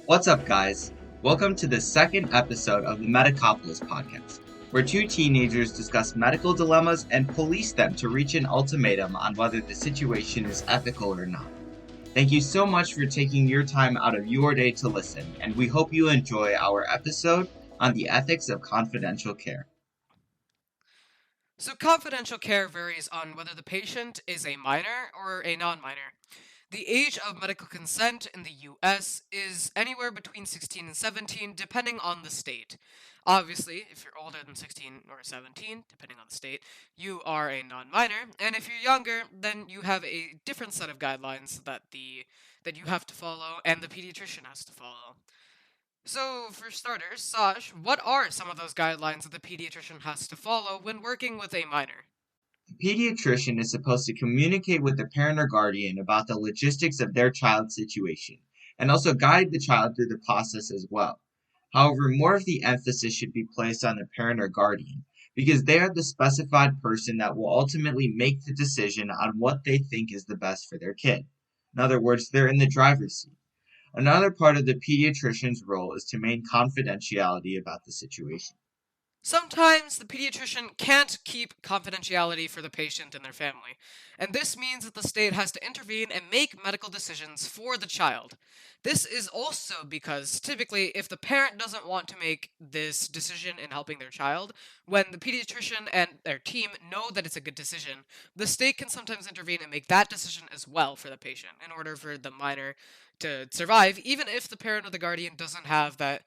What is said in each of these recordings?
What's up, guys? Welcome to the second episode of the Medicopolice Podcast, where two teenagers discuss medical dilemmas and police them to reach an ultimatum on whether the situation is ethical or not. Thank you so much for taking your time out of your day to listen, and we hope you enjoy our episode on the ethics of confidential care. So confidential care varies on whether the patient is a minor or a non-minor. The age of medical consent in the US is anywhere between 16 and 17, depending on the state. Obviously, if you're older than 16 or 17, depending on the state, you are a non-minor, and if you're younger, then you have a different set of guidelines that you have to follow and the pediatrician has to follow. So, for starters, Saj, what are some of those guidelines that the pediatrician has to follow when working with a minor? The pediatrician is supposed to communicate with the parent or guardian about the logistics of their child's situation, and also guide the child through the process as well. However, more of the emphasis should be placed on the parent or guardian, because they are the specified person that will ultimately make the decision on what they think is the best for their kid. In other words, they're in the driver's seat. Another part of the pediatrician's role is to maintain confidentiality about the situation. Sometimes the pediatrician can't keep confidentiality for the patient and their family, and this means that the state has to intervene and make medical decisions for the child. This is also because typically, if the parent doesn't want to make this decision in helping their child, when the pediatrician and their team know that it's a good decision, the state can sometimes intervene and make that decision as well for the patient in order for the minor to survive, even if the parent or the guardian doesn't have that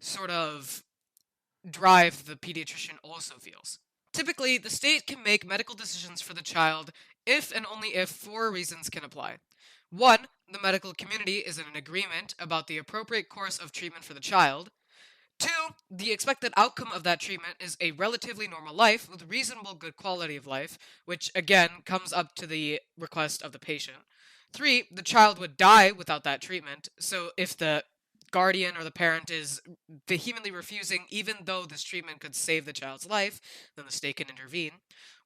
sort of drive the pediatrician also feels. Typically, the state can make medical decisions for the child if and only if four reasons can apply. One, the medical community is in an agreement about the appropriate course of treatment for the child. Two, the expected outcome of that treatment is a relatively normal life with reasonable good quality of life, which again comes up to the request of the patient. Three, the child would die without that treatment, so if the guardian or the parent is vehemently refusing, even though this treatment could save the child's life, then the state can intervene.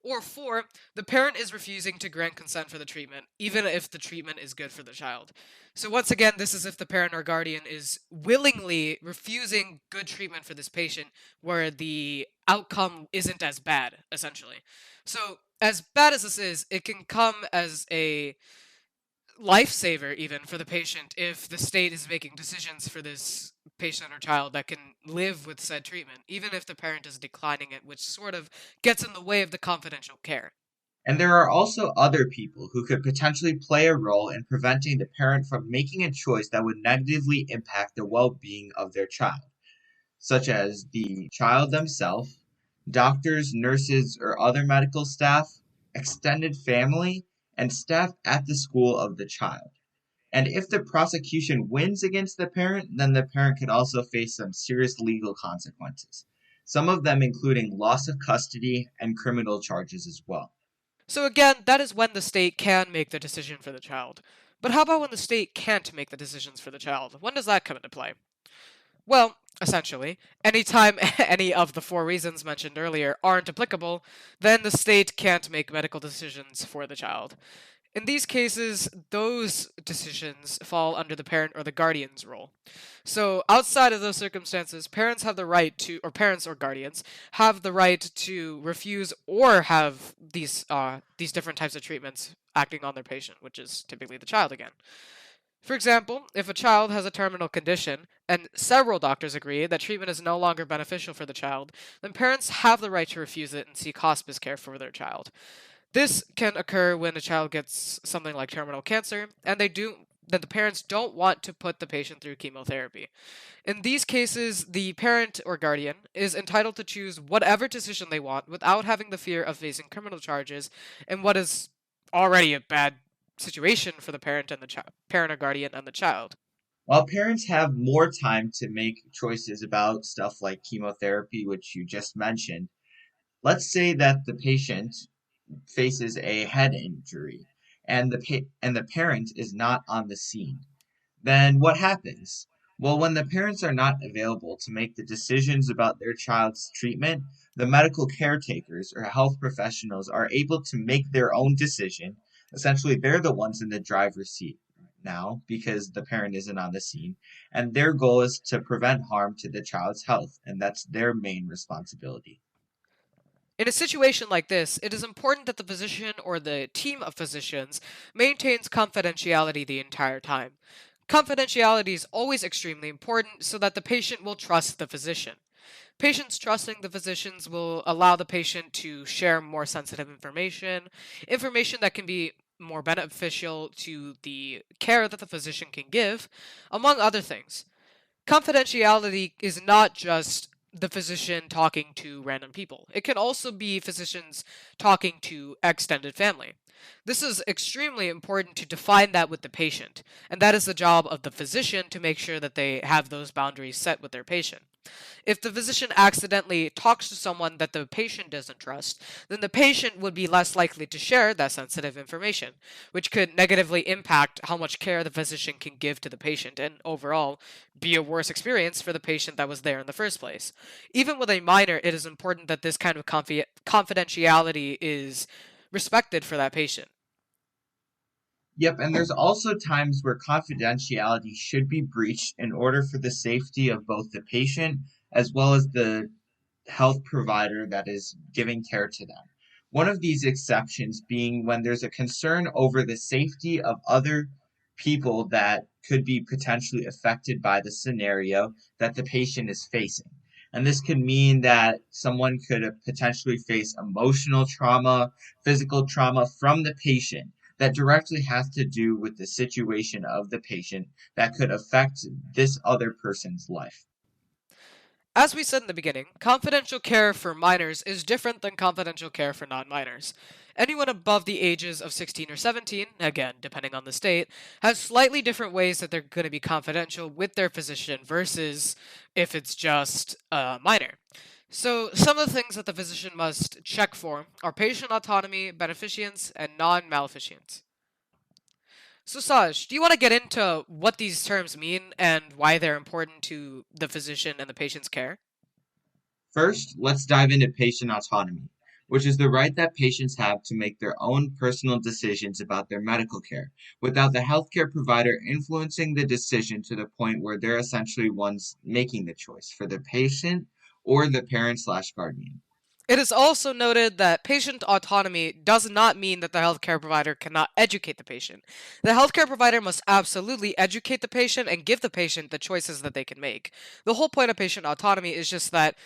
Or four, the parent is refusing to grant consent for the treatment, even if the treatment is good for the child. So once again, this is if the parent or guardian is willingly refusing good treatment for this patient, where the outcome isn't as bad, essentially. So as bad as this is, it can come as a lifesaver even for the patient if the state is making decisions for this patient or child that can live with said treatment, even if the parent is declining it, which sort of gets in the way of the confidential care. And there are also other people who could potentially play a role in preventing the parent from making a choice that would negatively impact the well being of their child, such as the child themselves, doctors, nurses, or other medical staff, extended family, and staff at the school of the child. And if the prosecution wins against the parent, then the parent could also face some serious legal consequences, some of them including loss of custody and criminal charges as well. So again, that is when the state can make the decision for the child. But how about when the state can't make the decisions for the child? When does that come into play? Well, essentially, anytime any of the four reasons mentioned earlier aren't applicable, then the state can't make medical decisions for the child. In these cases, those decisions fall under the parent or the guardian's role. So, outside of those circumstances, parents have the right to, or parents or guardians have the right to refuse or have these different types of treatments acting on their patient, which is typically the child again. For example, if a child has a terminal condition and several doctors agree that treatment is no longer beneficial for the child, then parents have the right to refuse it and seek hospice care for their child. This can occur when a child gets something like terminal cancer, and that the parents don't want to put the patient through chemotherapy. In these cases, the parent or guardian is entitled to choose whatever decision they want without having the fear of facing criminal charges in what is already a bad situation for the parent and the parent or guardian and the child. While parents have more time to make choices about stuff like chemotherapy, which you just mentioned, let's say that the patient faces a head injury and the parent is not on the scene. Then what happens? Well, when the parents are not available to make the decisions about their child's treatment, the medical caretakers or health professionals are able to make their own decision. Essentially, they're the ones in the driver's seat. now because the parent isn't on the scene, and their goal is to prevent harm to the child's health, and that's their main responsibility. In a situation like this, it is important that the physician or the team of physicians maintains confidentiality the entire time. Confidentiality is always extremely important so that the patient will trust the physician. Patients trusting the physicians will allow the patient to share more sensitive information, information that can be more beneficial to the care that the physician can give, among other things. Confidentiality is not just the physician talking to random people. It can also be physicians talking to extended family. This is extremely important to define that with the patient, and that is the job of the physician to make sure that they have those boundaries set with their patient. If the physician accidentally talks to someone that the patient doesn't trust, then the patient would be less likely to share that sensitive information, which could negatively impact how much care the physician can give to the patient and overall be a worse experience for the patient that was there in the first place. Even with a minor, it is important that this kind of confidentiality is respected for that patient. Yep, and there's also times where confidentiality should be breached in order for the safety of both the patient as well as the health provider that is giving care to them. One of these exceptions being when there's a concern over the safety of other people that could be potentially affected by the scenario that the patient is facing. And this could mean that someone could potentially face emotional trauma, physical trauma from the patient that directly has to do with the situation of the patient that could affect this other person's life. As we said in the beginning, confidential care for minors is different than confidential care for non minors. Anyone above the ages of 16 or 17, again, depending on the state, has slightly different ways that they're going to be confidential with their physician versus if it's just a minor. So, some of the things that the physician must check for are patient autonomy, beneficence, and non maleficence. So, Saj, do you want to get into what these terms mean and why they're important to the physician and the patient's care? First, let's dive into patient autonomy, which is the right that patients have to make their own personal decisions about their medical care without the healthcare provider influencing the decision to the point where they're essentially ones making the choice for the patient or the parent/guardian. It is also noted that patient autonomy does not mean that the healthcare provider cannot educate the patient. The healthcare provider must absolutely educate the patient and give the patient the choices that they can make. The whole point of patient autonomy is just that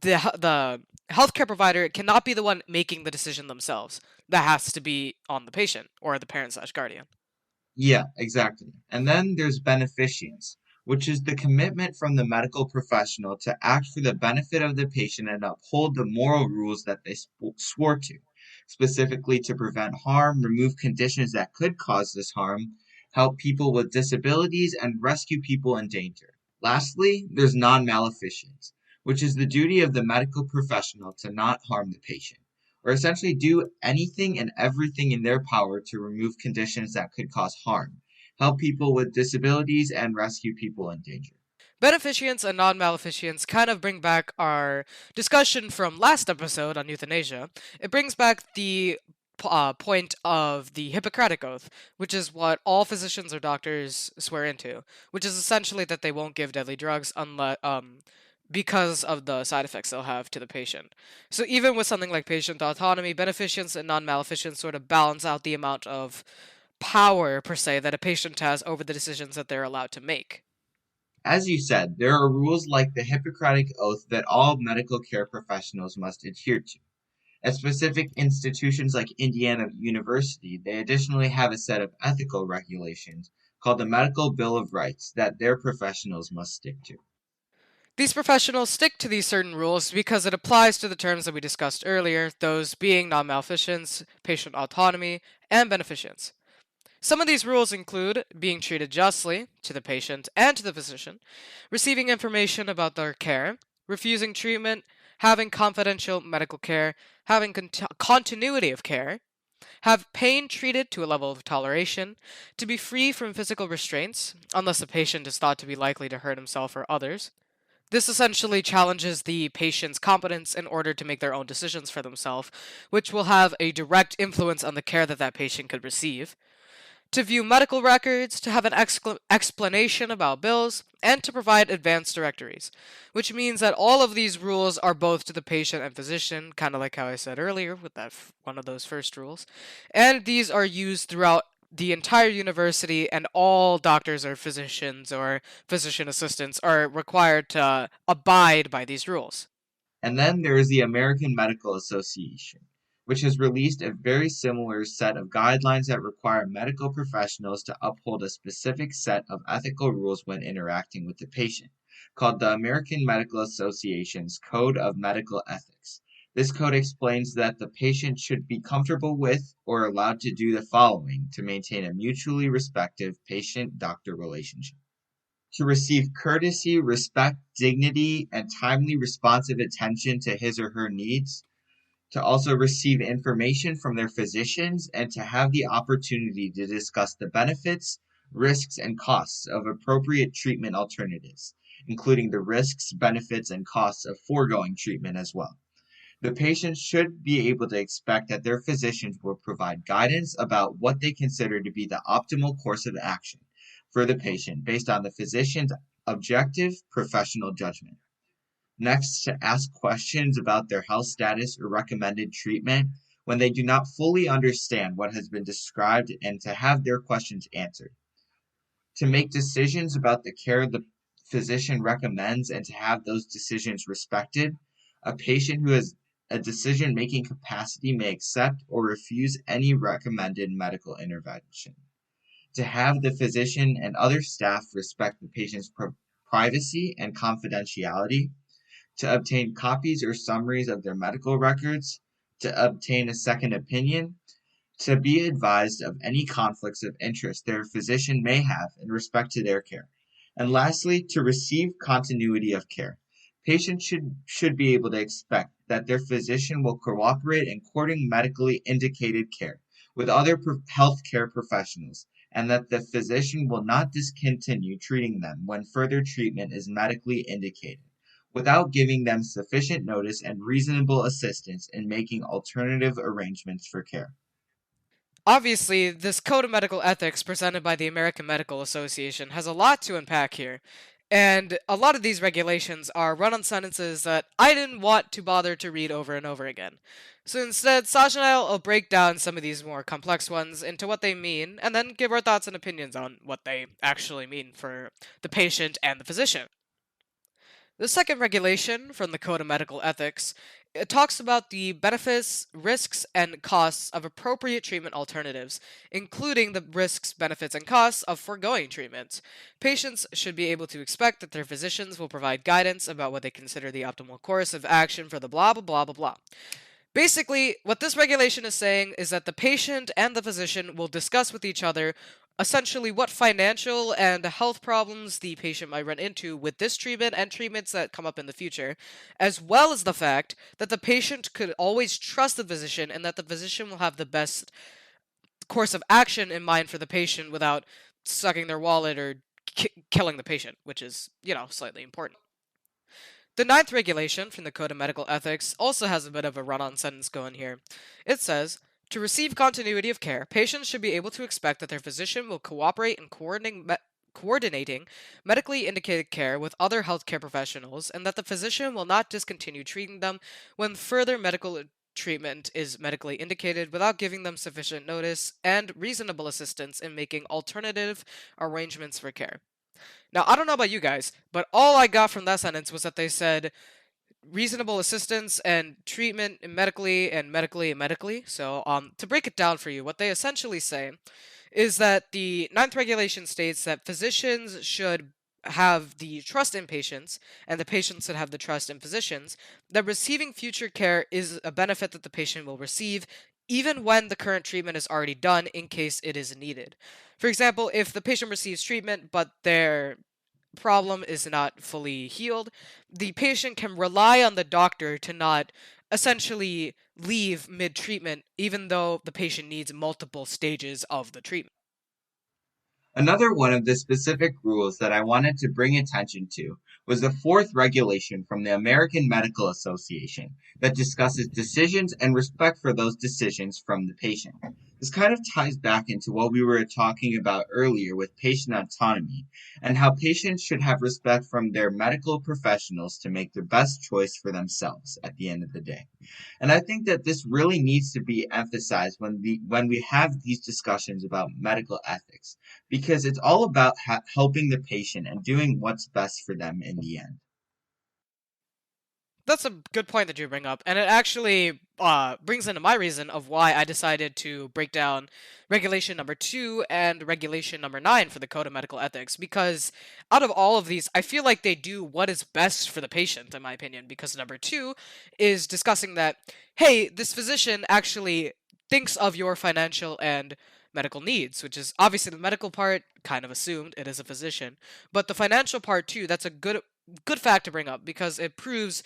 the healthcare provider cannot be the one making the decision themselves. That has to be on the patient or the parent/guardian. Yeah, exactly. And then there's beneficence, which is the commitment from the medical professional to act for the benefit of the patient and uphold the moral rules that they swore to, specifically to prevent harm, remove conditions that could cause this harm, help people with disabilities, and rescue people in danger. Lastly, there's non-maleficence, which is the duty of the medical professional to not harm the patient or essentially do anything and everything in their power to remove conditions that could cause harm, help people with disabilities, and rescue people in danger. Beneficence and non maleficence kind of bring back our discussion from last episode on euthanasia. It brings back the point of the Hippocratic Oath, which is what all physicians or doctors swear into, which is essentially that they won't give deadly drugs unless because of the side effects they'll have to the patient. So even with something like patient autonomy, beneficence and non-maleficence sort of balance out the amount of power per se that a patient has over the decisions that they're allowed to make. As you said, there are rules like the Hippocratic Oath that all medical care professionals must adhere to. At specific institutions like Indiana University, they additionally have a set of ethical regulations called the Medical Bill of Rights that their professionals must stick to. These professionals stick to these certain rules because it applies to the terms that we discussed earlier, those being non-maleficence, patient autonomy, and beneficence. Some of these rules include being treated justly to the patient and to the physician, receiving information about their care, refusing treatment, having confidential medical care, having continuity of care, have pain treated to a level of toleration, to be free from physical restraints, unless the patient is thought to be likely to hurt himself or others. This essentially challenges the patient's competence in order to make their own decisions for themselves, which will have a direct influence on the care that that patient could receive. to view medical records, to have an explanation about bills, and to provide advanced directories, which means that all of these rules are both to the patient and physician, kind of like how I said earlier with that one of those first rules, and these are used throughout the entire university, and all doctors or physicians or physician assistants are required to abide by these rules. And then there is the American Medical Association, which has released a very similar set of guidelines that require medical professionals to uphold a specific set of ethical rules when interacting with the patient, called the American Medical Association's Code of Medical Ethics. This code explains that the patient should be comfortable with or allowed to do the following to maintain a mutually respectful patient-doctor relationship: to receive courtesy, respect, dignity, and timely responsive attention to his or her needs, to also receive information from their physicians, and to have the opportunity to discuss the benefits, risks, and costs of appropriate treatment alternatives, including the risks, benefits, and costs of foregoing treatment as well. The patient should be able to expect that their physicians will provide guidance about what they consider to be the optimal course of action for the patient based on the physician's objective professional judgment. Next, to ask questions about their health status or recommended treatment when they do not fully understand what has been described, and to have their questions answered. To make decisions about the care the physician recommends and to have those decisions respected. A patient who has a decision-making capacity may accept or refuse any recommended medical intervention. To have the physician and other staff respect the patient's privacy and confidentiality. To obtain copies or summaries of their medical records. To obtain a second opinion. To be advised of any conflicts of interest their physician may have in respect to their care. And lastly, to receive continuity of care. Patients should be able to expect that their physician will cooperate in coordinating medically indicated care with other healthcare professionals, and that the physician will not discontinue treating them when further treatment is medically indicated, without giving them sufficient notice and reasonable assistance in making alternative arrangements for care. Obviously, this Code of Medical Ethics presented by the American Medical Association has a lot to unpack here, and a lot of these regulations are run on sentences that I didn't want to bother to read over and over again. So instead, Saj and I will break down some of these more complex ones into what they mean, and then give our thoughts and opinions on what they actually mean for the patient and the physician. The second regulation from the Code of Medical Ethics, it talks about the benefits, risks, and costs of appropriate treatment alternatives, including the risks, benefits, and costs of foregoing treatment. Patients should be able to expect that their physicians will provide guidance about what they consider the optimal course of action for the blah blah blah blah blah. Basically, what this regulation is saying is that the patient and the physician will discuss with each other essentially what financial and health problems the patient might run into with this treatment and treatments that come up in the future, as well as the fact that the patient could always trust the physician and that the physician will have the best course of action in mind for the patient without sucking their wallet or killing the patient, which is, slightly important. The ninth regulation from the Code of Medical Ethics also has a bit of a run-on sentence going here. It says, to receive continuity of care, patients should be able to expect that their physician will cooperate in coordinating medically indicated care with other healthcare professionals, and that the physician will not discontinue treating them when further medical treatment is medically indicated without giving them sufficient notice and reasonable assistance in making alternative arrangements for care. Now, I don't know about you guys, but all I got from that sentence was that they said reasonable assistance and treatment medically and medically and medically. So, to break it down for you, what they essentially say is that the ninth regulation states that physicians should have the trust in patients, and the patients should have the trust in physicians, that receiving future care is a benefit that the patient will receive, even when the current treatment is already done in case it is needed. For example, if the patient receives treatment but their problem is not fully healed, the patient can rely on the doctor to not essentially leave mid treatment, even though the patient needs multiple stages of the treatment. Another one of the specific rules that I wanted to bring attention to was the fourth regulation from the American Medical Association that discusses decisions and respect for those decisions from the patient. This kind of ties back into what we were talking about earlier with patient autonomy and how patients should have respect from their medical professionals to make the best choice for themselves at the end of the day. And I think that this really needs to be emphasized when we have these discussions about medical ethics, because it's all about helping the patient and doing what's best for them in the end. That's a good point that you bring up, and it actually brings into my reason of why I decided to break down regulation number 2 and regulation number 9 for the Code of Medical Ethics, because out of all of these, I feel like they do what is best for the patient, in my opinion, because number 2 is discussing that, hey, this physician actually thinks of your financial and medical needs, which is obviously the medical part, kind of assumed, it is a physician, but the financial part too, that's a good fact to bring up because it proves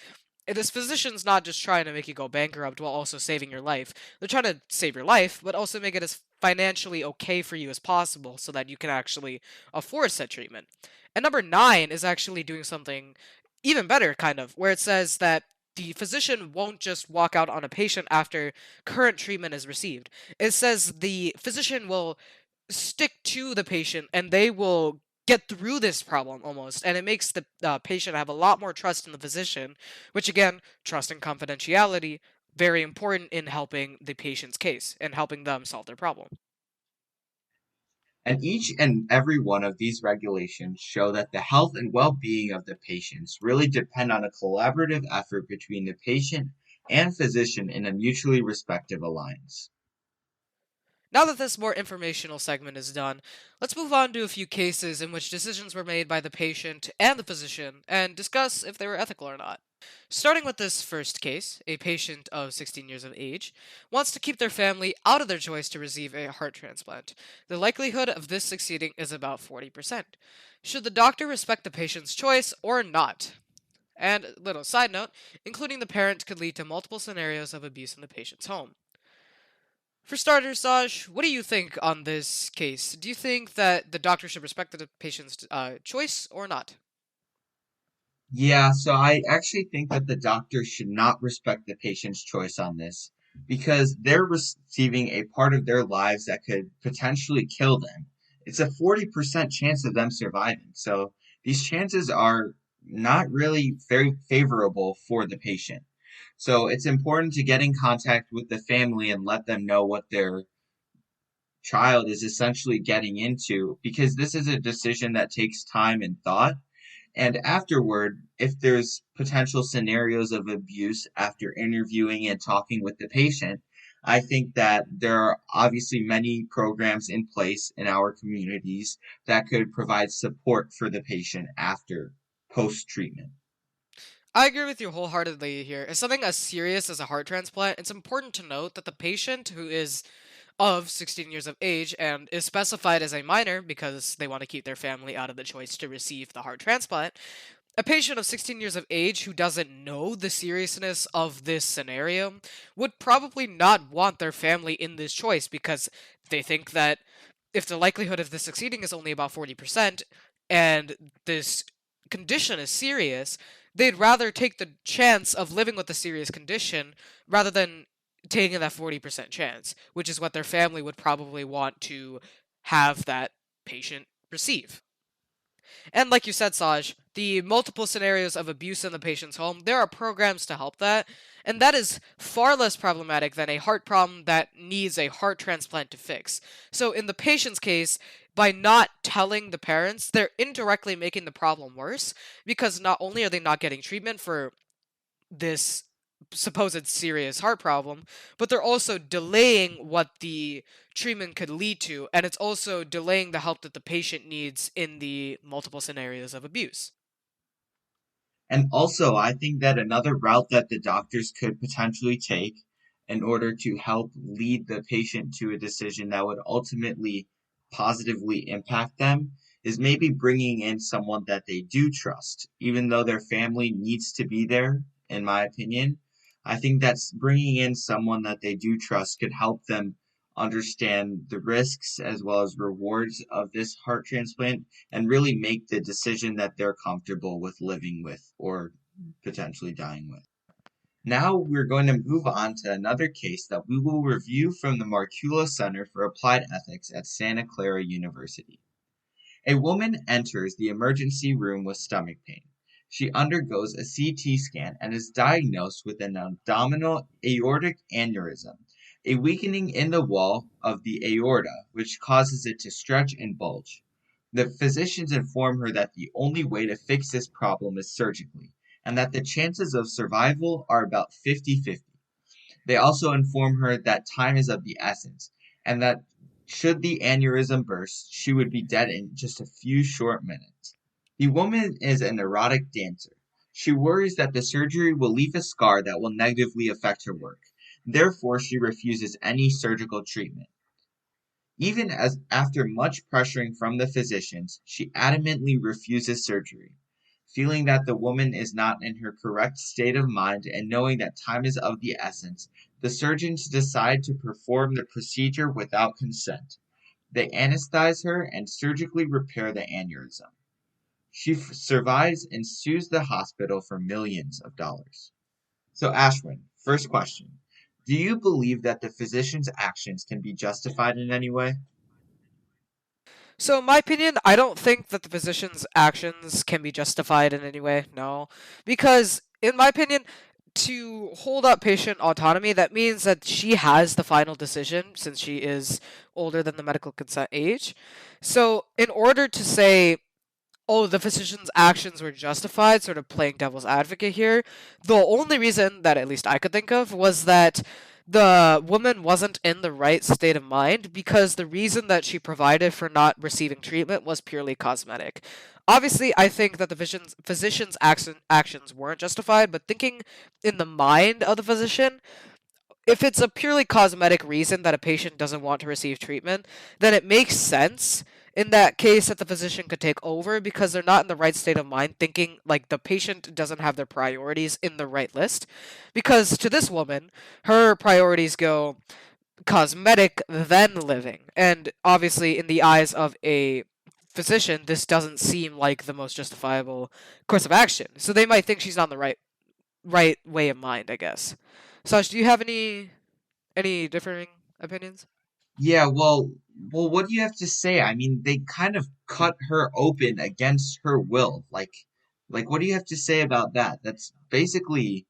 this physician's not just trying to make you go bankrupt while also saving your life. They're trying to save your life, but also make it as financially okay for you as possible so that you can actually afford said treatment. And number 9 is actually doing something even better, kind of, where it says that the physician won't just walk out on a patient after current treatment is received. It says the physician will stick to the patient and they will get through this problem almost, and it makes the patient have a lot more trust in the physician, which again, trust and confidentiality, very important in helping the patient's case and helping them solve their problem. And each and every one of these regulations show that the health and well-being of the patients really depend on a collaborative effort between the patient and physician in a mutually respective alliance. Now that this more informational segment is done, let's move on to a few cases in which decisions were made by the patient and the physician and discuss if they were ethical or not. Starting with this first case, a patient of 16 years of age wants to keep their family out of their choice to receive a heart transplant. The likelihood of this succeeding is about 40%. Should the doctor respect the patient's choice or not? And little side note, including the parent could lead to multiple scenarios of abuse in the patient's home. For starters, Saj, what do you think on this case? Do you think that the doctor should respect the patient's choice or not? Yeah, so I actually think that the doctor should not respect the patient's choice on this because they're receiving a part of their lives that could potentially kill them. It's a 40% chance of them surviving. So these chances are not really very favorable for the patient. So it's important to get in contact with the family and let them know what their child is essentially getting into because this is a decision that takes time and thought. And afterward, if there's potential scenarios of abuse after interviewing and talking with the patient, I think that there are obviously many programs in place in our communities that could provide support for the patient after post treatment. I agree with you wholeheartedly here. As something as serious as a heart transplant, it's important to note that the patient who is of 16 years of age and is specified as a minor because they want to keep their family out of the choice to receive the heart transplant, a patient of 16 years of age who doesn't know the seriousness of this scenario would probably not want their family in this choice because they think that if the likelihood of this succeeding is only about 40% and this condition is serious, they'd rather take the chance of living with the serious condition rather than taking that 40% chance, which is what their family would probably want to have that patient receive. And like you said, Saj, the multiple scenarios of abuse in the patient's home, there are programs to help that, and that is far less problematic than a heart problem that needs a heart transplant to fix. So in the patient's case, by not telling the parents, they're indirectly making the problem worse because not only are they not getting treatment for this supposed serious heart problem, but they're also delaying what the treatment could lead to, and it's also delaying the help that the patient needs in the multiple scenarios of abuse. And also, I think that another route that the doctors could potentially take in order to help lead the patient to a decision that would ultimately positively impact them is maybe bringing in someone that they do trust, even though their family needs to be there, in my opinion. I think that's bringing in someone that they do trust could help them understand the risks as well as rewards of this heart transplant and really make the decision that they're comfortable with living with or potentially dying with. Now we're going to move on to another case that we will review from the Marcula Center for Applied Ethics at Santa Clara University. A woman enters the emergency room with stomach pain. She undergoes a CT scan and is diagnosed with an abdominal aortic aneurysm, a weakening in the wall of the aorta, which causes it to stretch and bulge. The physicians inform her that the only way to fix this problem is surgically, and that the chances of survival are about 50-50. They also inform her that time is of the essence, and that should the aneurysm burst, she would be dead in just a few short minutes. The woman is an erotic dancer. She worries that the surgery will leave a scar that will negatively affect her work. Therefore, she refuses any surgical treatment. Even as after much pressuring from the physicians, she adamantly refuses surgery. Feeling that the woman is not in her correct state of mind and knowing that time is of the essence, the surgeons decide to perform the procedure without consent. They anesthetize her and surgically repair the aneurysm. She survives and sues the hospital for millions of dollars. So, Ashwin, first question. Do you believe that the physician's actions can be justified in any way? So, in my opinion, I don't think that the physician's actions can be justified in any way. No. Because, in my opinion, to hold up patient autonomy, that means that she has the final decision since she is older than the medical consent age. So, in order to say, oh, the physician's actions were justified, sort of playing devil's advocate here. The only reason that at least I could think of was that the woman wasn't in the right state of mind because the reason that she provided for not receiving treatment was purely cosmetic. Obviously, I think that the physician's actions weren't justified, but thinking in the mind of the physician, if it's a purely cosmetic reason that a patient doesn't want to receive treatment, then it makes sense in that case that the physician could take over because they're not in the right state of mind thinking like the patient doesn't have their priorities in the right list. Because to this woman, her priorities go cosmetic then living. And obviously in the eyes of a physician, this doesn't seem like the most justifiable course of action. So they might think she's not in the right way of mind, I guess. Saj, do you have any differing opinions? Yeah, well, what do you have to say? I mean, they kind of cut her open against her will. Like, what do you have to say about that? That's basically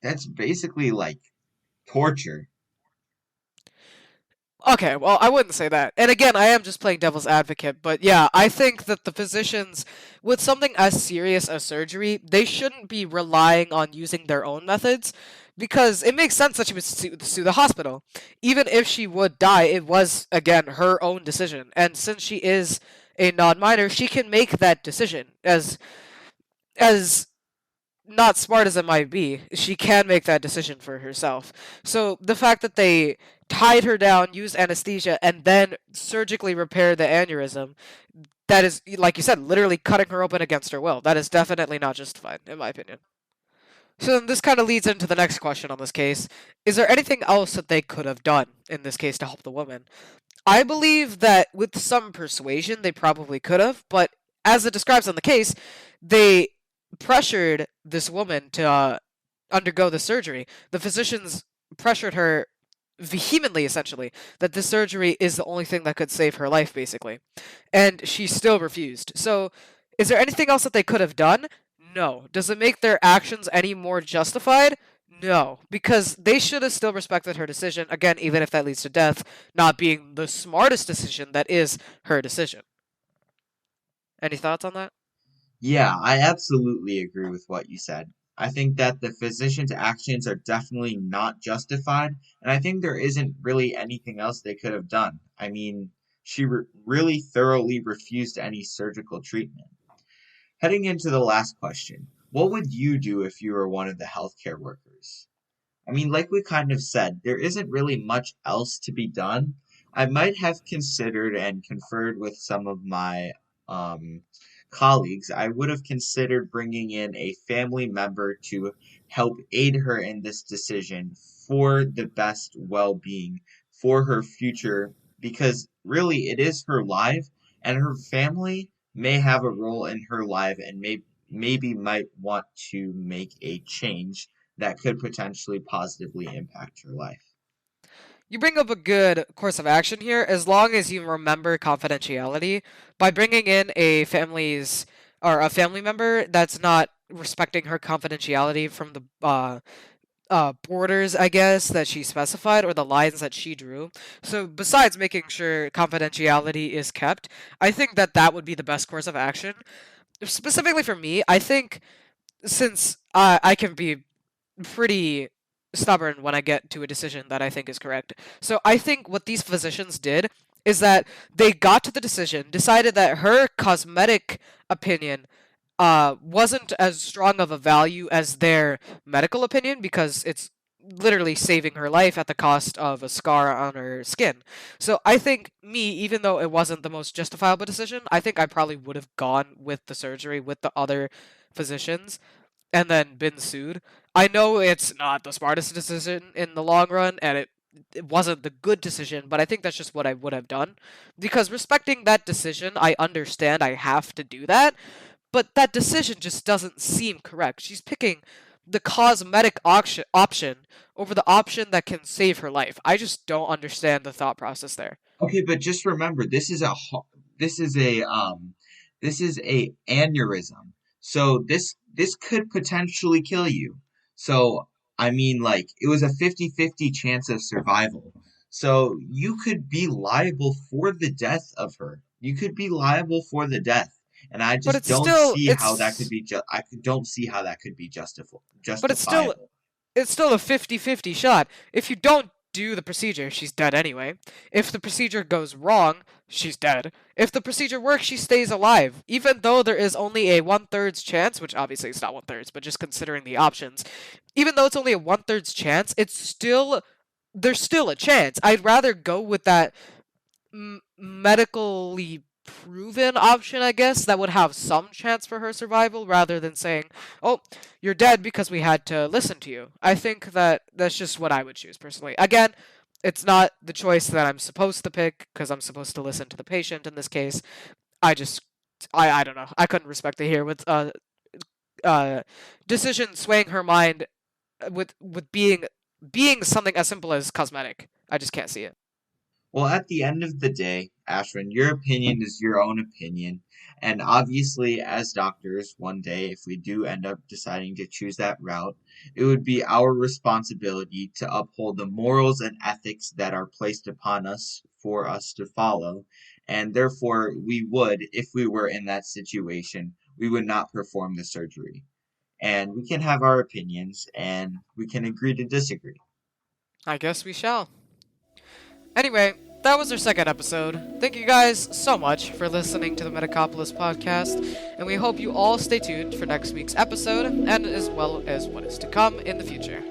like torture. Okay, well, I wouldn't say that. And again, I am just playing devil's advocate, but yeah, I think that the physicians, with something as serious as surgery, they shouldn't be relying on using their own methods because it makes sense that she would sue the hospital. Even if she would die, it was, again, her own decision. And since she is a non minor, she can make that decision. As not smart as it might be, she can make that decision for herself. So the fact that they tied her down, used anesthesia, and then surgically repaired the aneurysm, that is, like you said, literally cutting her open against her will. That is definitely not justified, in my opinion. So then this kind of leads into the next question on this case. Is there anything else that they could have done in this case to help the woman? I believe that with some persuasion, they probably could have, but as it describes in the case, they pressured this woman to undergo the surgery. The physicians pressured her vehemently, essentially, that this surgery is the only thing that could save her life, basically. And she still refused. So, is there anything else that they could have done? No. Does it make their actions any more justified? No, because they should have still respected her decision, again, even if that leads to death, not being the smartest decision that is her decision. Any thoughts on that? Yeah, I absolutely agree with what you said. I think that the physician's actions are definitely not justified, and I think there isn't really anything else they could have done. I mean, she really thoroughly refused any surgical treatment. Heading into the last question, what would you do if you were one of the healthcare workers? I mean, like we kind of said, there isn't really much else to be done. I might have considered and conferred with some of my um, colleagues. I would have considered bringing in a family member to help aid her in this decision for the best well being for her future, because really it is her life, and her family may have a role in her life and maybe might want to make a change that could potentially positively impact her life. You bring up a good course of action here, as long as you remember confidentiality. By bringing in a family member that's not respecting her confidentiality from the borders, I guess, that she specified, or the lines that she drew. So besides making sure confidentiality is kept, I think that that would be the best course of action. Specifically for me, I think, since I can be pretty stubborn when I get to a decision that I think is correct. So I think what these physicians did is that they got to the decision, decided that her cosmetic opinion wasn't as strong of a value as their medical opinion, because it's literally saving her life at the cost of a scar on her skin. So I think me, even though it wasn't the most justifiable decision, I think I probably would have gone with the surgery with the other physicians and then been sued. I know it's not the smartest decision in the long run, and it wasn't the good decision, but I think that's just what I would have done. Because respecting that decision, I understand I have to do that, but that decision just doesn't seem correct. She's picking the cosmetic option over the option that can save her life. I just don't understand the thought process there. Okay, but just remember, this is a this is a aneurysm. So this could potentially kill you. So I mean, like, it was a 50-50 chance of survival. So you could be liable for the death of her. You could be liable for the death. And I But just it's don't still see how that could it's be don't see how that could be but justifiable. it's still a 50-50 shot. If you don't do the procedure, she's dead anyway. If the procedure goes wrong, she's dead. If the procedure works, she stays alive. Even though there is only a 1/3 chance, which obviously it's not 1/3, but just considering the options, even though it's only a 1/3 chance, there's still a chance. I'd rather go with that medically proven option, I guess, that would have some chance for her survival, rather than saying, "Oh, you're dead because we had to listen to you." I think that that's just what I would choose personally. Again, it's not the choice that I'm supposed to pick, because I'm supposed to listen to the patient in this case. I just, I don't know. I couldn't respect it here with uh decision swaying her mind with being something as simple as cosmetic. I just can't see it. Well, at the end of the day, Ashwin, your opinion is your own opinion. And obviously, as doctors, one day, if we do end up deciding to choose that route, it would be our responsibility to uphold the morals and ethics that are placed upon us for us to follow. And therefore, we would, if we were in that situation, we would not perform the surgery. And we can have our opinions and we can agree to disagree. I guess we shall. Anyway, that was our second episode. Thank you guys so much for listening to the Medicopolice Podcast, and we hope you all stay tuned for next week's episode, and as well as what is to come in the future.